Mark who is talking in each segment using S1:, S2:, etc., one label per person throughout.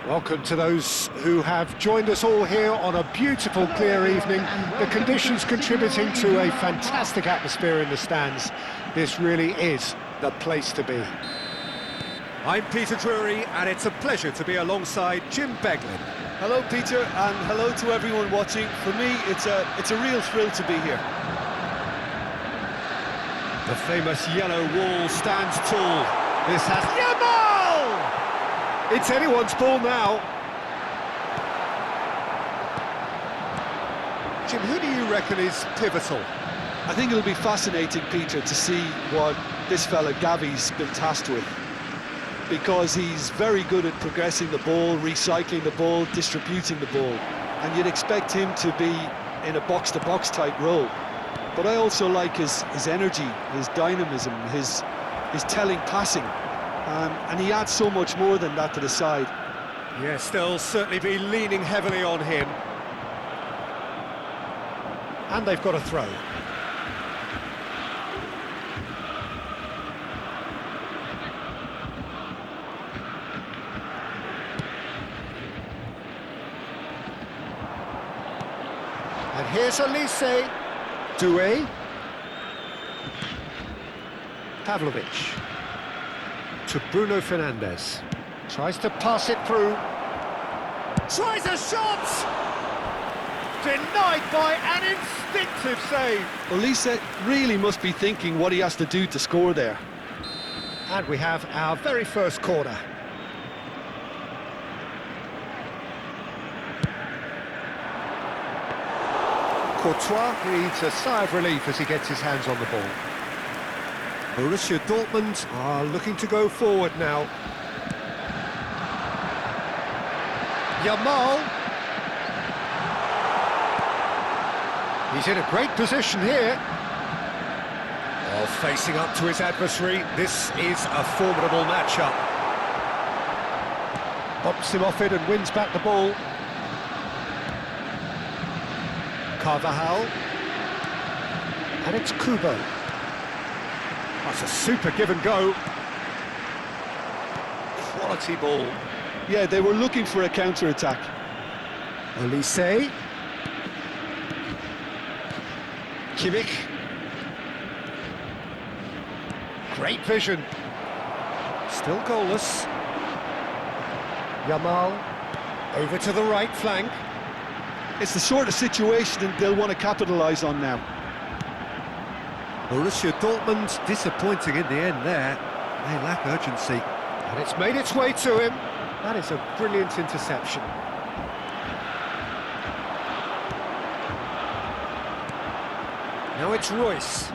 S1: Welcome to those who have joined us all here on a beautiful, clear evening. The conditions contributing to a fantastic atmosphere in the stands. This really is the place to be.
S2: I'm Peter Drury, and it's a pleasure to be alongside Jim Beglin.
S3: Hello, Peter, and hello to everyone watching. For me, it's a real thrill to be here.
S2: The famous yellow wall stands tall. This has Yamal!
S1: It's anyone's ball now.
S2: Jim, who do you reckon is pivotal?
S3: I think it'll be fascinating, Peter, to see what this fella Gavi's been tasked with, because he's very good at progressing the ball, recycling the ball, distributing the ball, and you'd expect him to be in a box-to-box type role. But I also like his energy, his dynamism, his telling passing. And he adds so much more than that to the side.
S2: Yes, they'll certainly be leaning heavily on him.
S1: And they've got a throw. And here's Elise. Doué. Pavlovic. To Bruno Fernandes. Tries to pass it through.
S2: Tries a shot!
S1: Denied by an instinctive save.
S3: Elise really must be thinking what he has to do to score there.
S1: And we have our very first corner. Courtois breathes a sigh of relief as he gets his hands on the ball. Borussia Dortmund are looking to go forward now. Yamal. He's in a great position here.
S2: While facing up to his adversary, this is a formidable matchup.
S1: Bumps him off it and wins back the ball. Carvajal. And it's Kubo. That's a super give and go. Quality ball.
S3: Yeah, they were looking for a counter-attack.
S1: Elise. Kimmich. Great vision. Still goalless. Yamal. Over to the right flank.
S3: It's the sort of situation they'll want to capitalise on now.
S2: Borussia Dortmund disappointing in the end there. They lack urgency.
S1: And it's made its way to him. That is a brilliant interception. Now it's Royce.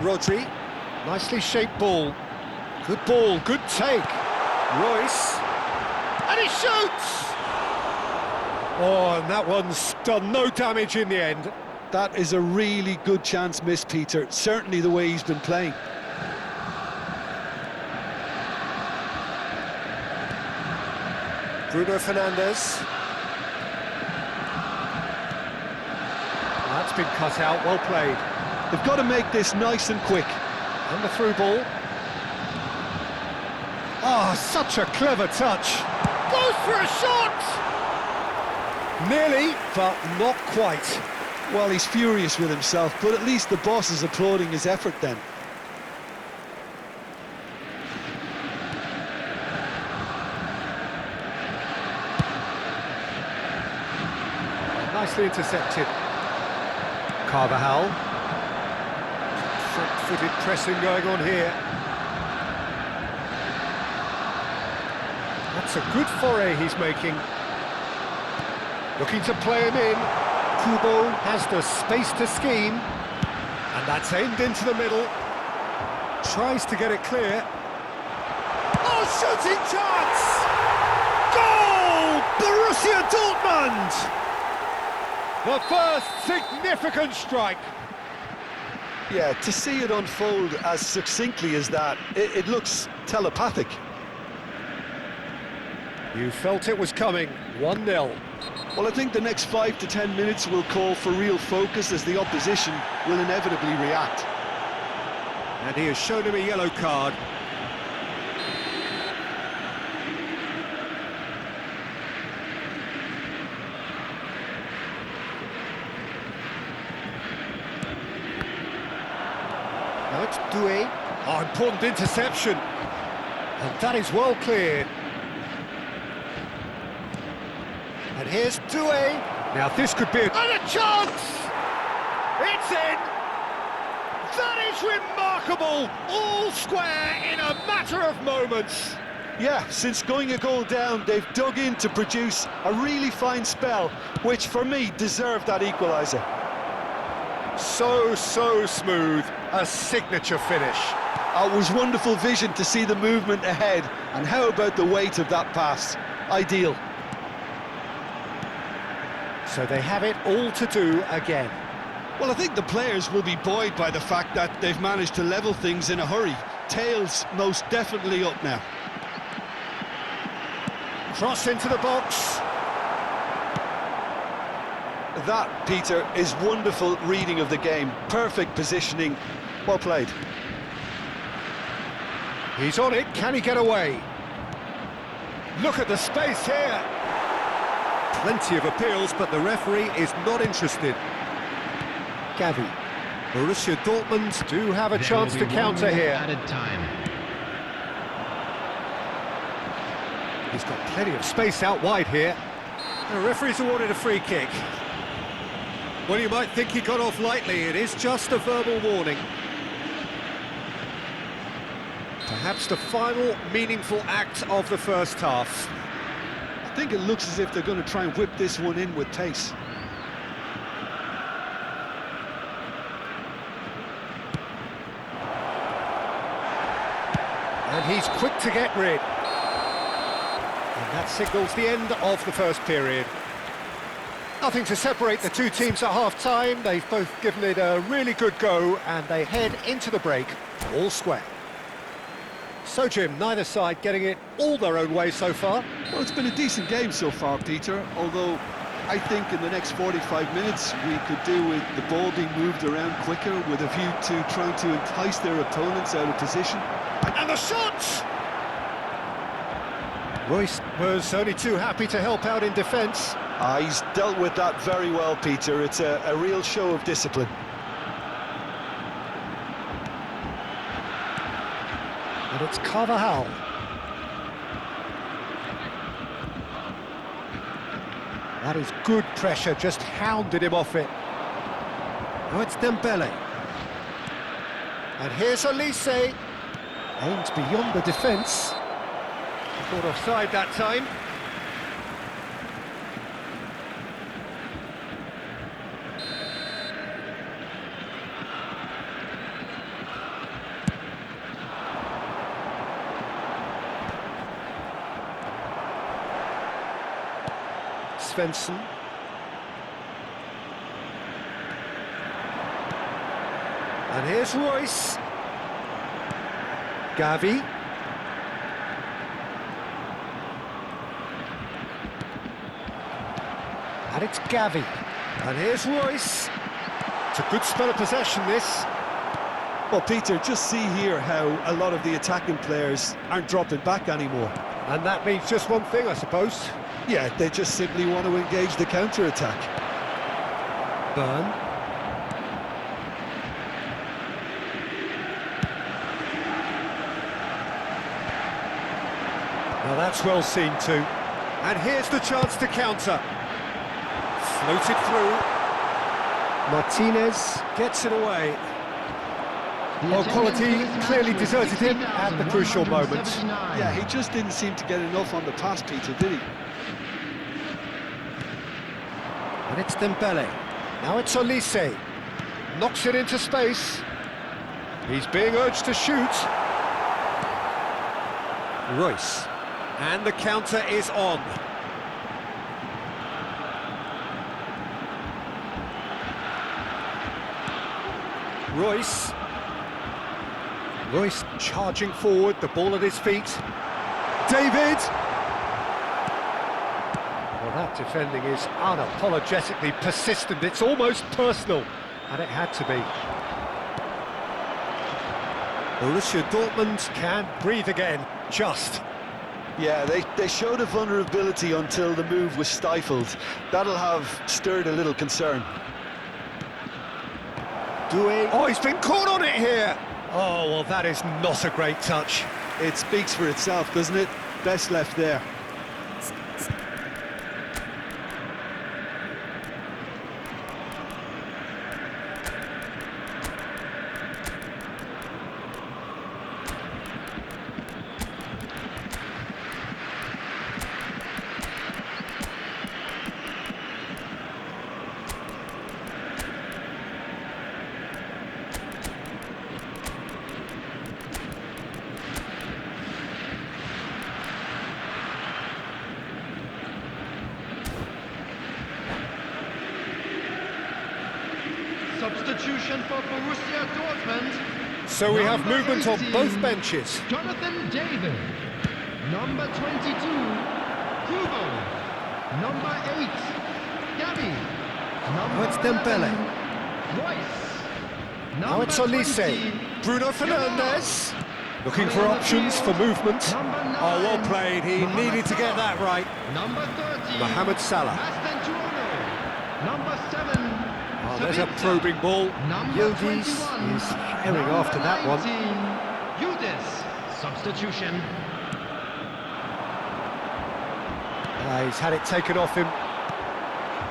S1: Rodri. Nicely shaped ball. Good ball, good take. Royce. And he shoots! Oh, and that one's done no damage in the end.
S3: That is a really good chance missed, Peter. Certainly the way he's been playing.
S1: Bruno Fernandes. That's been cut out, well played.
S3: They've got to make this nice and quick.
S1: And the through ball. Oh, such a clever touch. Goes for a shot! Nearly, but not quite.
S3: Well, he's furious with himself, but at least the boss is applauding his effort then.
S1: Nicely intercepted. Carvajal. Front-footed pressing going on here. That's a good foray he's making. Looking to play him in. Kubo has the space to scheme. And that's aimed into the middle. Tries to get it clear. Oh, shooting chance! Goal! Borussia Dortmund! The first significant strike.
S3: Yeah, to see it unfold as succinctly as that, it looks telepathic.
S1: You felt it was coming, 1-0.
S3: Well, I think the next 5 to 10 minutes will call for real focus as the opposition will inevitably react.
S1: And he has shown him a yellow card. Now it's Doué. Oh, important interception. And that is well cleared. And here's Doué. Now this could be and a chance! It's in! That is remarkable! All square in a matter of moments.
S3: Yeah, since going a goal down, they've dug in to produce a really fine spell, which for me deserved that equaliser.
S1: So smooth, a signature finish.
S3: It was wonderful vision to see the movement ahead, and how about the weight of that pass? Ideal.
S1: So they have it all to do again.
S3: Well, I think the players will be buoyed by the fact that they've managed to level things in a hurry. Tails most definitely up now.
S1: Cross into the box.
S3: That, Peter, is wonderful reading of the game. Perfect positioning. Well played.
S1: He's on it. Can he get away? Look at the space here. Plenty of appeals, but the referee is not interested. Gavi. Borussia Dortmund do have a chance to counter here.
S4: Added time.
S1: He's got plenty of space out wide here. The referee's awarded a free kick. Well, you might think he got off lightly. It is just a verbal warning. Perhaps the final meaningful act of the first half.
S3: I think it looks as if they're going to try and whip this one in with pace.
S1: And he's quick to get rid. And that signals the end of the first period. Nothing to separate the two teams at half-time. They've both given it a really good go, and they head into the break all square. So, Jim, neither side getting it all their own way so far.
S3: Well, it's been a decent game so far, Peter, although I think in the next 45 minutes we could do with the ball being moved around quicker with a view to trying to entice their opponents out of position.
S1: And the shots! Royce was only too happy to help out in defence.
S3: He's dealt with that very well, Peter. It's a real show of discipline.
S1: And it's Carvajal. That is good pressure, just hounded him off it. Now it's Dembele. And here's Elise. Aims beyond the defence. Caught offside that time. Svensson. And here's Royce. Gavi. And it's Gavi. And here's Royce. It's a good spell of possession, this.
S3: Well, Peter, just see here how a lot of the attacking players aren't dropping back anymore.
S1: And that means just one thing, I suppose.
S3: Yeah, they just simply want to engage the counter-attack.
S1: Burn. Now that's well seen too. And here's the chance to counter. Floated through. Martinez gets it away. Well, quality clearly deserted him at the crucial moment.
S3: Yeah, he just didn't seem to get enough on the pass, Peter, did he?
S1: And it's Dembele. Now it's Olise. Knocks it into space. He's being urged to shoot. Royce. And the counter is on. Royce. Royce charging forward, the ball at his feet. David! Well, that defending is unapologetically persistent. It's almost personal, and it had to be. Borussia Dortmund can breathe again, just.
S3: Yeah, they showed a vulnerability until the move was stifled. That'll have stirred a little concern.
S1: Oh, he's been caught on it here! Oh, well, that is not a great touch.
S3: It speaks for itself, doesn't it? Best left there.
S4: Substitution for Borussia Dortmund.
S1: So we have
S4: Number
S1: movement on
S4: 18,
S1: both benches.
S4: Jonathan David. Number 22, Kubo. Number 8, Gavi. Number
S1: it's Dembele.
S4: 11, Royce.
S1: Now it's
S4: Number
S1: Olise.
S4: 20,
S1: Bruno Fernandes. Looking for options for movement.
S4: Number 9,
S1: Oh, well played. He
S4: Mohamed
S1: needed to get that right.
S4: Number 30,
S1: Mohamed Salah.
S4: Mastantuono. Number 7,
S1: Oh, there's a
S4: Sabitzer.
S1: probing ball.
S4: Number
S1: Yildiz
S4: 21,
S1: is herring after that one.
S4: 19, Yildiz. Substitution.
S1: He's had it taken off him.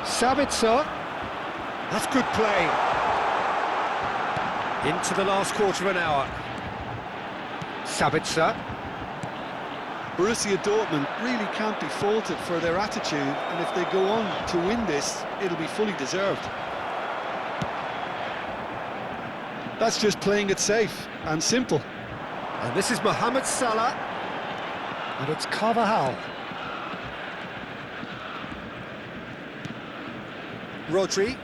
S1: Sabitzer. That's good play. Into the last quarter of an hour. Sabitzer.
S3: Borussia Dortmund really can't be faulted for their attitude, and if they go on to win this, it'll be fully deserved. That's just playing it safe and simple.
S1: And this is Mohamed Salah. And it's Carvajal. Rodri.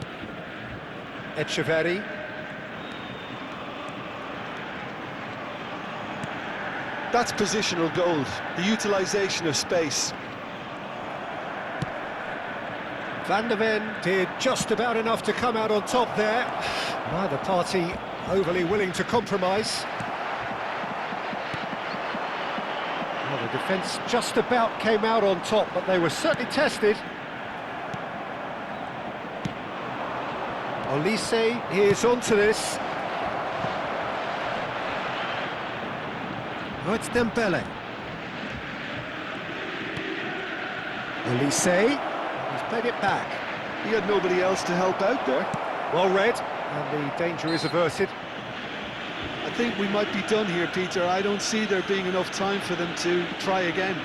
S1: Echeverri.
S3: That's positional gold, the utilisation of space.
S1: Van der Ven did just about enough to come out on top there. Neither party overly willing to compromise. Well, the defence just about came out on top, but they were certainly tested. Olise is onto this. Oh, it's Dembele. Olise, he's played it back.
S3: He had nobody else to help out there.
S1: Well read, and the danger is averted.
S3: I think we might be done here, Peter. I don't see there being enough time for them to try again.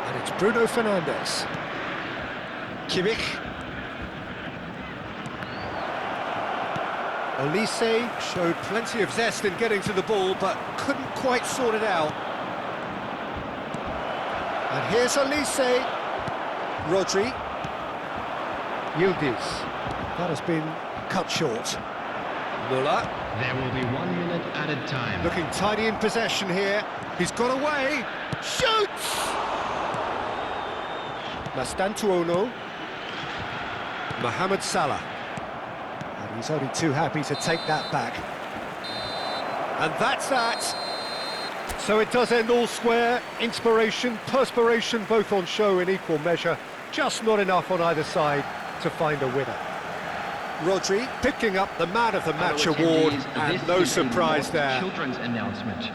S1: And it's Bruno Fernandes. Kimmich. Olise showed plenty of zest in getting to the ball, but couldn't quite sort it out. And here's Olise. Rodri. Yildiz. That has been cut short. Muller.
S4: There will be 1 minute added time.
S1: Looking tidy in possession here. He's got away. Shoots! Mastantuono. Mohamed Salah. And he's only too happy to take that back. And that's that. So it does end all square. Inspiration, perspiration, both on show in equal measure. Just not enough on either side to find a winner. Rodri picking up the Man of the Match award, and no surprise there.
S4: Children's announcement.